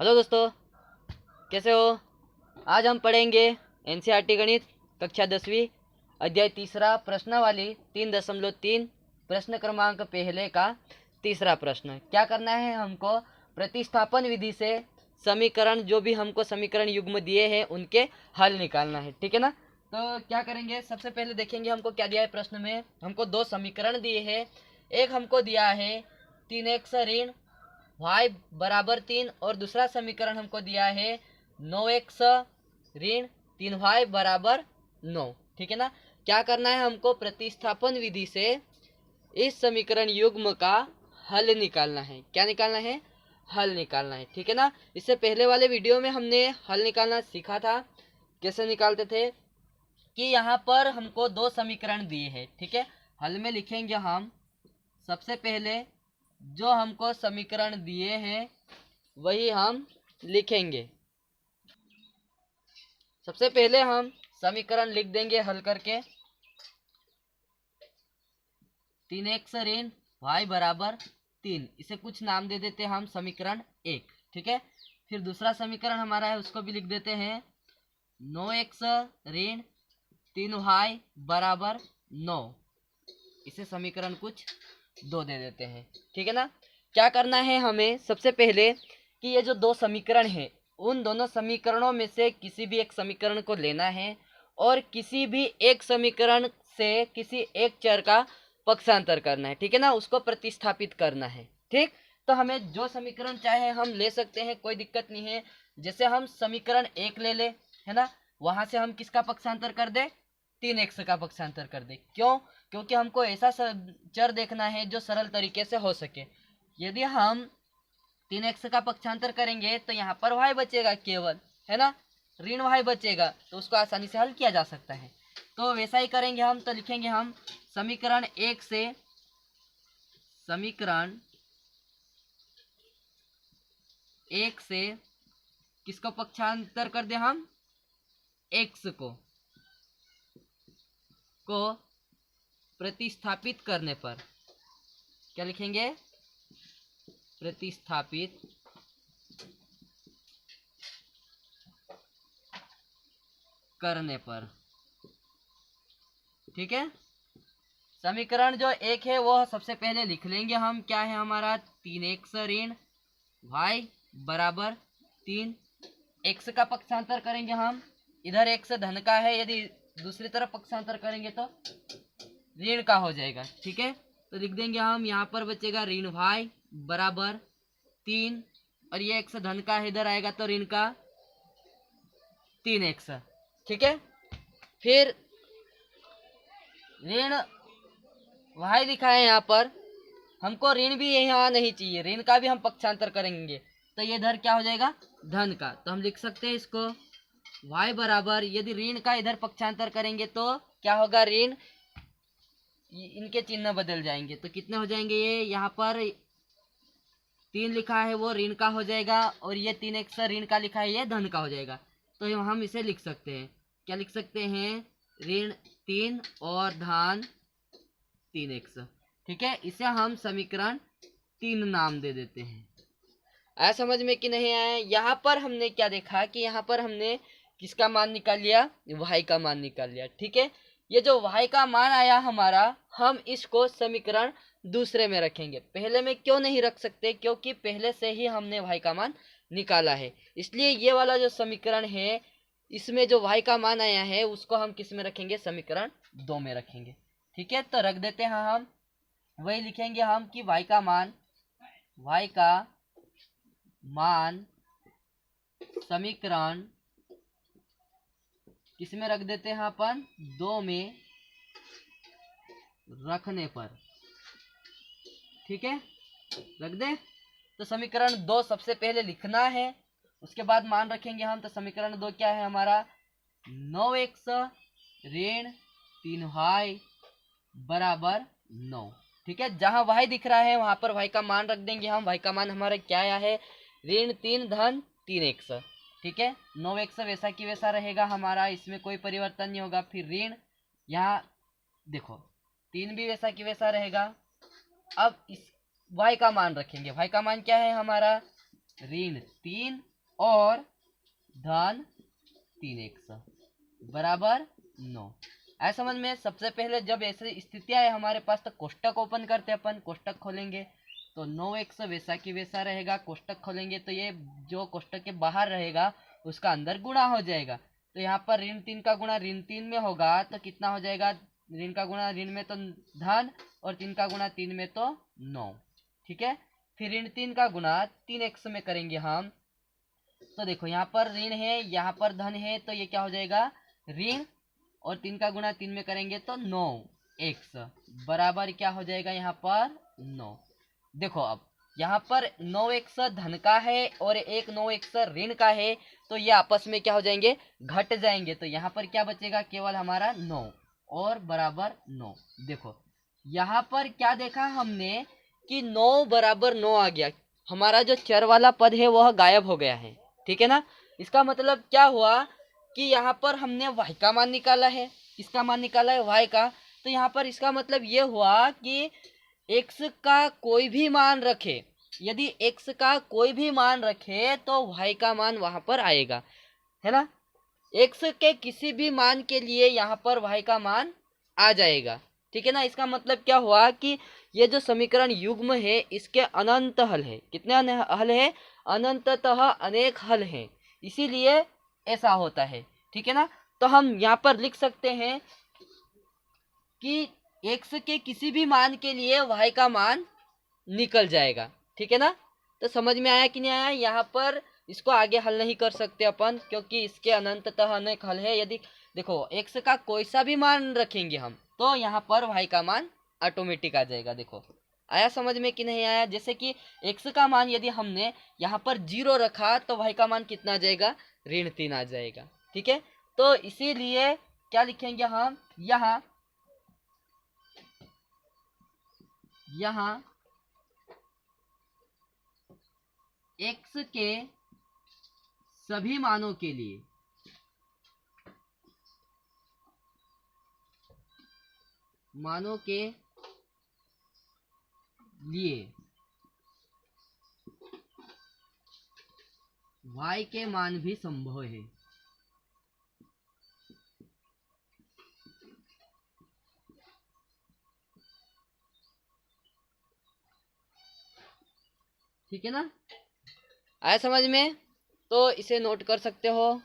Hello दोस्तों, कैसे हो। आज हम पढ़ेंगे एनसीईआरटी गणित कक्षा 10वीं अध्याय तीसरा प्रश्नावली 3.3 प्रश्न क्रमांक पहले का तीसरा प्रश्न। क्या करना है हमको? प्रतिस्थापन विधि से समीकरण, जो भी हमको समीकरण युग्म दिए हैं उनके हल निकालना है। ठीक है ना। तो क्या करेंगे, सबसे पहले देखेंगे हमको क्या दिया है प्रश्न में। हमको दो समीकरण दिए हैं। एक हमको दिया है 3x ऋण y बराबर 3 और दूसरा समीकरण हमको दिया है 9x ऋण 3y बराबर 9। ठीक है ना। क्या करना है हमको? प्रतिस्थापन विधि से इस समीकरण युग्म का हल निकालना है। क्या निकालना है? हल निकालना है। ठीक है ना। इससे पहले वाले वीडियो में हमने हल निकालना सीखा था। कैसे निकालते थे कि यहाँ पर हमको दो समीकरण दिए हैं। ठीक है। हल में लिखेंगे हम सबसे पहले जो हमको समीकरण दिए हैं वही हम लिखेंगे। सबसे पहले हम समीकरण लिख देंगे हल करके। 3x ऋण y बराबर 3, इसे कुछ नाम दे देते हैं हम समीकरण 1। ठीक है। फिर दूसरा समीकरण हमारा है उसको भी लिख देते हैं 9x ऋण 3y बराबर 9, इसे समीकरण कुछ 2 दे देते हैं। ठीक है ना। क्या करना है हमें? सबसे पहले कि ये जो दो समीकरण हैं उन दोनों समीकरणों में से किसी भी एक समीकरण को लेना है और किसी भी एक समीकरण से किसी एक चर का पक्षांतर करना है। ठीक है ना। उसको प्रतिस्थापित करना है। ठीक। तो हमें जो समीकरण चाहे हम ले सकते हैं, कोई दिक्कत नहीं है। जैसे हम समीकरण 1 ले है ना, वहां से हम किसका पक्षांतर कर दे? 3x का पक्षांतर कर दे। क्यों? क्योंकि हमको ऐसा चर देखना है जो सरल तरीके से हो सके। यदि हम 3x का पक्षांतर करेंगे तो यहाँ पर y बचेगा केवल, है ना, ऋण y बचेगा, तो उसको आसानी से हल किया जा सकता है। तो वैसा ही करेंगे हम। तो लिखेंगे हम समीकरण 1 से किसको पक्षांतर कर दे? हम x को प्रतिस्थापित करने पर क्या लिखेंगे? प्रतिस्थापित करने पर। ठीक है। समीकरण जो 1 है वो सबसे पहले लिख लेंगे हम। क्या है हमारा? 3x ऋण y बराबर 3। x का पक्षांतर करेंगे हम, इधर x धन का है, यदि दूसरी तरफ पक्षांतर करेंगे तो ऋण का हो जाएगा। ठीक है। तो लिख देंगे हम, यहाँ पर बचेगा ऋण y बराबर 3 और ये x धन का है, इधर आएगा तो ऋण का 3x। ठीक है। फिर ऋण y लिखा है यहाँ पर, हमको ऋण भी यहाँ नहीं चाहिए, ऋण का भी हम पक्षांतर करेंगे तो ये इधर क्या हो जाएगा? धन का। तो हम लिख सकते हैं इसको y बराबर, यदि ऋण का इधर पक्षांतर करेंगे तो क्या होगा? ऋण, इनके चिन्ह बदल जाएंगे तो कितने हो जाएंगे? ये यहाँ पर 3 लिखा है वो ऋण का हो जाएगा और ये 3x ऋण का लिखा है ये धन का हो जाएगा। तो हम इसे लिख सकते हैं, क्या लिख सकते हैं? ऋण 3 और धन 3x। ठीक है। इसे हम समीकरण 3 नाम दे देते हैं। आया समझ में कि नहीं आया? यहाँ पर हमने क्या देखा कि यहाँ पर हमने किसका मान निकाल लिया? y का मान निकाल लिया। ठीक है। ये जो y का मान आया हमारा, हम इसको समीकरण दूसरे में रखेंगे। पहले में क्यों नहीं रख सकते? क्योंकि पहले से ही हमने y का मान निकाला है, इसलिए ये वाला जो समीकरण है इसमें जो y का मान आया है उसको हम किस में रखेंगे? समीकरण 2 में रखेंगे। ठीक है। तो रख देते हैं हम, वही लिखेंगे हम कि y का मान समीकरण किस में रख देते हैं अपन? 2 में रखने पर। ठीक है। रख दे। तो समीकरण 2 सबसे पहले लिखना है, उसके बाद मान रखेंगे हम। तो समीकरण 2 क्या है हमारा? 9x ऋण 3y बराबर 9। ठीक है। जहां y दिख रहा है वहां पर y का मान रख देंगे हम। y का मान हमारा क्या आया है? ऋण 3 धन 3x। ठीक है। 9x वैसा की वैसा रहेगा हमारा, इसमें कोई परिवर्तन नहीं होगा। फिर ऋण, यहाँ देखो 3 भी वैसा की वैसा रहेगा। अब इस y का मान रखेंगे। y का मान क्या है हमारा? ऋण 3 और धन 3x बराबर 9। ऐसा समझ में। सबसे पहले जब ऐसी स्थितियां है हमारे पास तो कोष्टक ओपन करते हैं अपन, कोष्टक खोलेंगे तो 9x वैसा की वैसा रहेगा, कोष्टक खोलेंगे तो ये जो कोष्टक के बाहर रहेगा उसका अंदर गुणा हो जाएगा। तो यहाँ पर ऋण 3 का गुणा ऋण 3 में होगा तो कितना हो जाएगा, ऋण का गुणा ऋण में तो धन और 3 का गुणा 3 में तो 9। ठीक है, फिर ऋण 3 का गुणा 3x में करेंगे हम तो देखो यहाँ पर ऋण है यहाँ पर धन है तो ये क्या हो जाएगा ऋण, और 3 का गुणा 3 में करेंगे तो 9x बराबर क्या हो जाएगा यहाँ पर 9। देखो अब यहाँ पर 9x धन का है और एक 9x ऋण का है तो ये आपस में क्या हो जाएंगे, घट जाएंगे। तो यहाँ पर क्या बचेगा, केवल हमारा 9 और बराबर 9। देखो यहाँ पर क्या देखा हमने कि 9 बराबर 9 आ गया, हमारा जो चर वाला पद है वह गायब हो गया है। ठीक है ना। इसका मतलब क्या हुआ कि यहाँ पर हमने y का मान निकाला है, इसका मान निकाला है y का, तो यहाँ पर इसका मतलब ये हुआ कि x का कोई भी मान रखे, यदि x का कोई भी मान रखे तो y का मान वहां पर आएगा, है ना। x के किसी भी मान के लिए यहाँ पर y का मान आ जाएगा। ठीक है ना। इसका मतलब क्या हुआ कि ये जो समीकरण युग्म है इसके अनंत हल है। कितने हल है, अनंततः अनेक हल है, इसीलिए ऐसा होता है। ठीक है ना। तो हम यहाँ पर लिख सकते हैं कि x के किसी भी मान के लिए y का मान निकल जाएगा। ठीक है ना। तो समझ में आया कि नहीं आया। यहाँ पर इसको आगे हल नहीं कर सकते अपन क्योंकि इसके अनंततः अनेक हल है। यदि देखो x का कोई सा भी मान रखेंगे हम तो यहाँ पर y का मान ऑटोमेटिक आ जाएगा। देखो आया समझ में कि नहीं आया। जैसे कि x का मान यदि हमने यहाँ पर 0 रखा तो y का मान कितना आ जाएगा, ऋण 3 आ जाएगा। ठीक है। तो इसीलिए क्या लिखेंगे हम, यहाँ x के सभी मानों के लिए y के मान भी संभव है। ठीक है ना। आया समझ में। तो इसे नोट कर सकते हो।